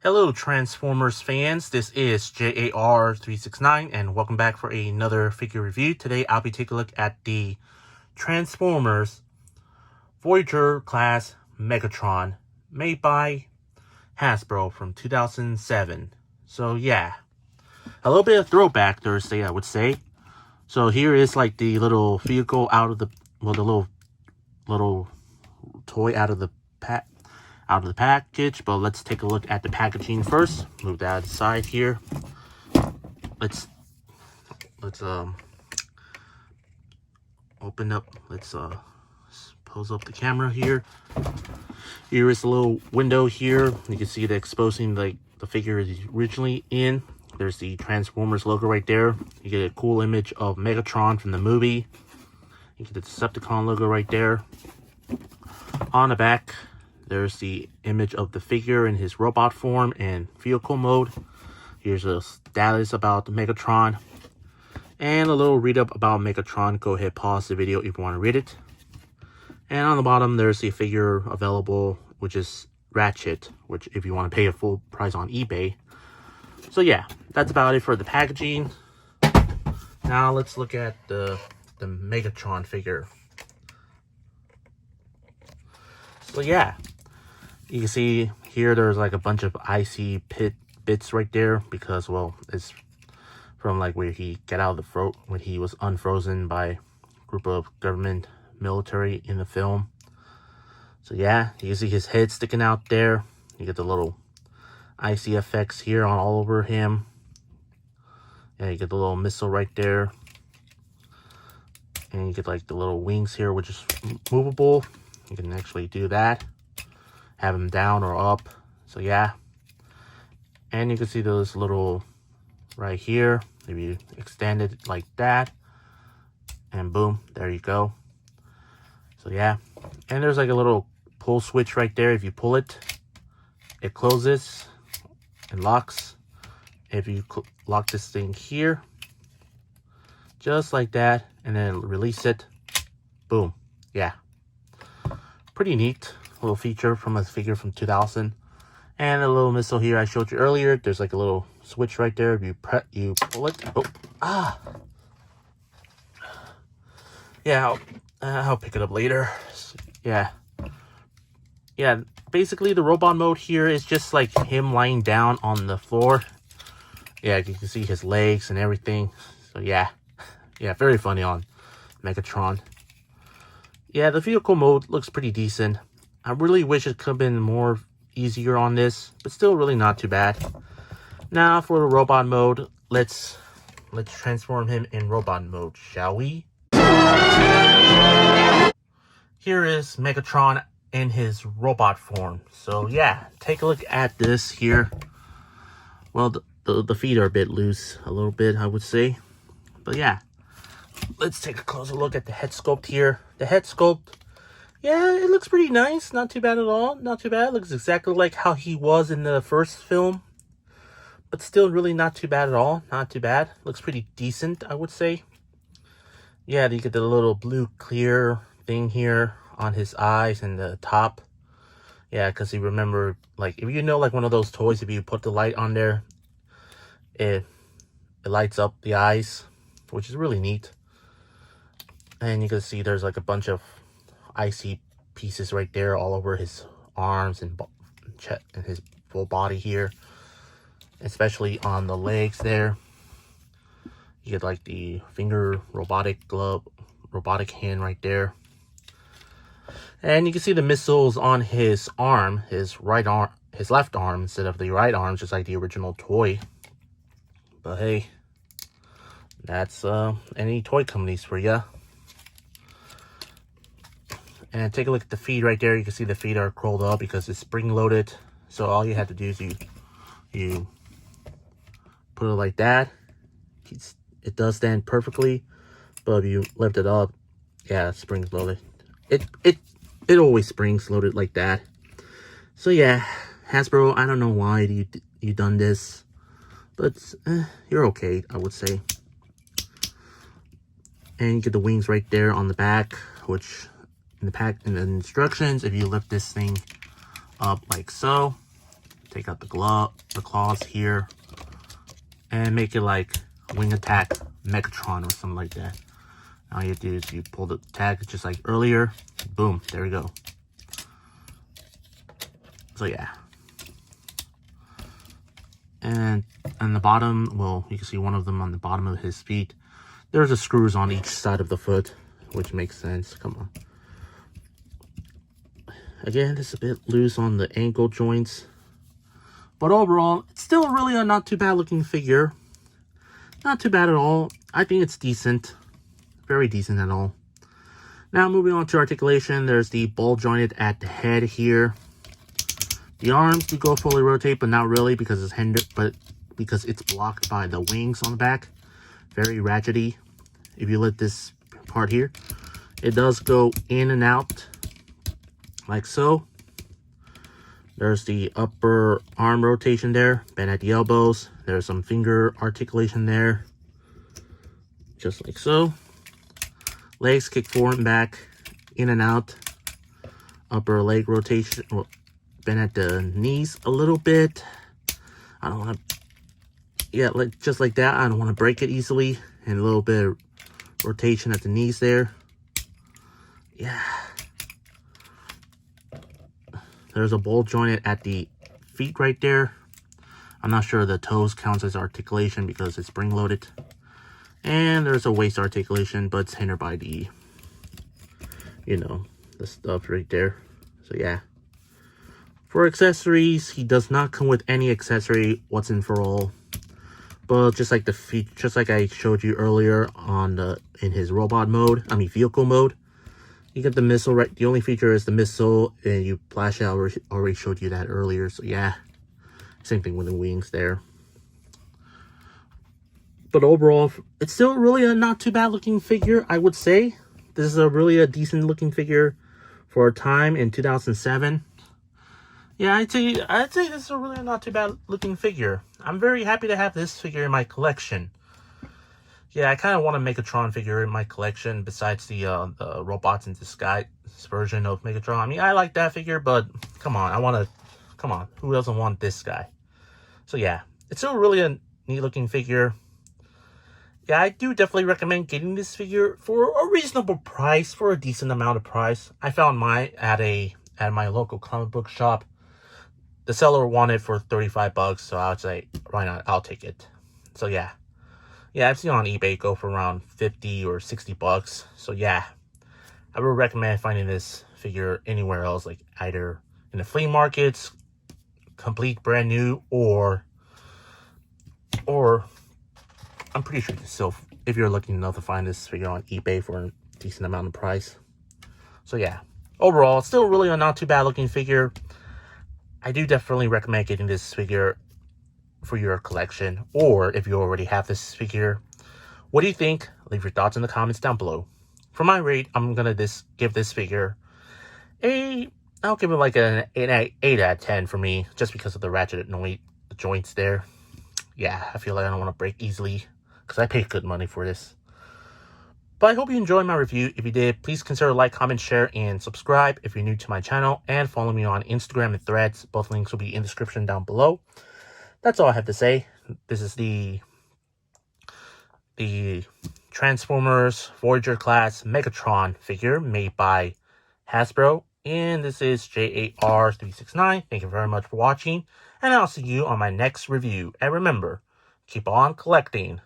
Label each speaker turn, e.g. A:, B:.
A: Hello Transformers fans, this is J.A.R. 369 and welcome back for another figure review. Today I'll be taking a look at the Transformers Voyager Class Megatron made by Hasbro from 2007. So yeah, a little bit of throwback Thursday I would say. So here is like the little vehicle out of the, well, the little toy out of the package, but let's take a look at the packaging first. Move that aside here. Let's open up, let's pose up the camera here. Here is a little window here. You can see it exposing like the figure is originally in. There's the Transformers logo right there. You get a cool image of Megatron from the movie. You get the Decepticon logo right there. On the back, there's the image of the figure in his robot form and vehicle mode. Here's a status about the Megatron. And a little read up about Megatron. Go ahead, pause the video if you want to read it. And on the bottom, there's the figure available, which is Ratchet, which if you want to pay a full price on eBay. So yeah, that's about it for the packaging. Now let's look at the Megatron figure. So yeah, you can see here there's like a bunch of icy bits right there because, well, it's from like where he got out of the when he was unfrozen by a group of government military in the film. So yeah, you can see his head sticking out there. You get the little icy effects here on all over him. Yeah, you get the little missile right there. And you get like the little wings here, which is movable. You can actually do that. Have him down or up. So yeah. And you can see those little right here. If you extend it like that. And boom, there you go. So yeah. And there's like a little pull switch right there. If you pull it, it closes and locks. If you lock this thing here, just like that, and then release it, boom. Yeah. Pretty neat little feature from a figure from 2000. And a little missile here I showed you earlier. There's like a little switch right there. If you pull it. Yeah, I'll pick it up later. Yeah, basically the robot mode here is just like him lying down on the floor. Yeah, you can see his legs and everything. So yeah, very funny on Megatron. Yeah, the vehicle mode looks pretty decent. I really wish it could have been more easier on this, but still really not too bad. Now for the robot mode, let's transform him in robot mode, shall we? Here is Megatron in his robot form. So yeah, take a look at this here. Well, the feet are a bit loose, a little bit, I would say. But yeah, let's take a closer look at the head sculpt here. The head sculpt, yeah, it looks pretty nice. Not too bad at all. Not too bad. It looks exactly like how he was in the first film. But still really not too bad at all. Not too bad. Looks pretty decent, I would say. Yeah, you get the little blue clear thing here on his eyes and the top. Yeah, because you remember, like, if you know, like one of those toys, if you put the light on there, it lights up the eyes, which is really neat. And you can see there's like a bunch of icy pieces right there all over his arms and chest and his full body here, especially on the legs there. You get like the finger robotic glove, robotic hand right there. And you can see the missiles on his arm, his left arm instead of the right arm, just like the original toy. But hey, that's any toy companies for ya. And take a look at the feet right there. You can see the feet are curled up because it's spring loaded. So all you have to do is you put it like that. It does stand perfectly, but if you lift it up, yeah, springs loaded. It always springs loaded like that. So yeah, Hasbro, I don't know why you done this, but you're okay, I would say. And you get the wings right there on the back, which in the instructions, if you lift this thing up like so, take out the claws here, and make it like Wing Attack Megatron or something like that. All you do is you pull the tag just like earlier. Boom, there we go. So yeah. And on the bottom, well, you can see one of them on the bottom of his feet. There's the screws on each side of the foot, which makes sense. Come on. Again, it's a bit loose on the ankle joints. But overall, it's still really a not too bad looking figure. Not too bad at all. I think it's decent. Very decent at all. Now moving on to articulation, there's the ball jointed at the head here. The arms do go fully rotate, but not really because it's because it's blocked by the wings on the back. Very ratchety. If you let this part here, it does go in and out like so. There's the upper arm rotation there, bend at the elbows. There's some finger articulation there, just like so. Legs kick forward and back, in and out. Upper leg rotation, bend at the knees a little bit. I don't want to, yeah, like just like that. I don't want to break it easily. And a little bit of rotation at the knees there. Yeah. There's a ball jointed at the feet right there. I'm not sure the toes counts as articulation because it's spring loaded. And there's a waist articulation, but it's hindered by the, you know, the stuff right there. So yeah. For accessories, he does not come with any accessory once and for all. But just like the feet, just like I showed you earlier on in his robot mode, I mean vehicle mode, you get the missile right. The only feature is the missile, and you flash out. Already showed you that earlier. So yeah, same thing with the wings there. But overall, it's still really a not too bad looking figure, I would say. This is really a decent looking figure for a time in 2007. Yeah, I'd say this is a really not too bad looking figure. I'm very happy to have this figure in my collection. Yeah, I kind of want a Megatron figure in my collection besides the Robots in Disguise version of Megatron. I mean, I like that figure, but come on, come on, who doesn't want this guy? So yeah, it's still really a neat looking figure. Yeah, I do definitely recommend getting this figure for a reasonable price, for a decent amount of price. I found mine at my local comic book shop. The seller wanted for 35 bucks, so I would say, why not? I'll take it. So yeah. Yeah, I've seen on eBay go for around 50 or 60 bucks. So yeah, I would recommend finding this figure anywhere else, like either in the flea markets, complete brand new, or I'm pretty sure still, if you're lucky enough to find this figure on eBay for a decent amount of price. So yeah, overall, still really a not too bad looking figure. I do definitely recommend getting this figure for your collection, or if you already have this figure. What do you think? Leave your thoughts in the comments down below. For my rate, I'm gonna give this figure I'll give it like an 8 out of 10 for me, just because of the ratchet joints there. Yeah, I feel like I don't want to break easily because I paid good money for this. But I hope you enjoyed my review. If you did, please consider like, comment, share, and subscribe if you're new to my channel, and follow me on Instagram and Threads. Both links will be in the description down below. That's all I have to say. This is the Transformers Voyager Class Megatron figure made by Hasbro. And this is J.A.R. 369. Thank you very much for watching. And I'll see you on my next review. And remember, keep on collecting.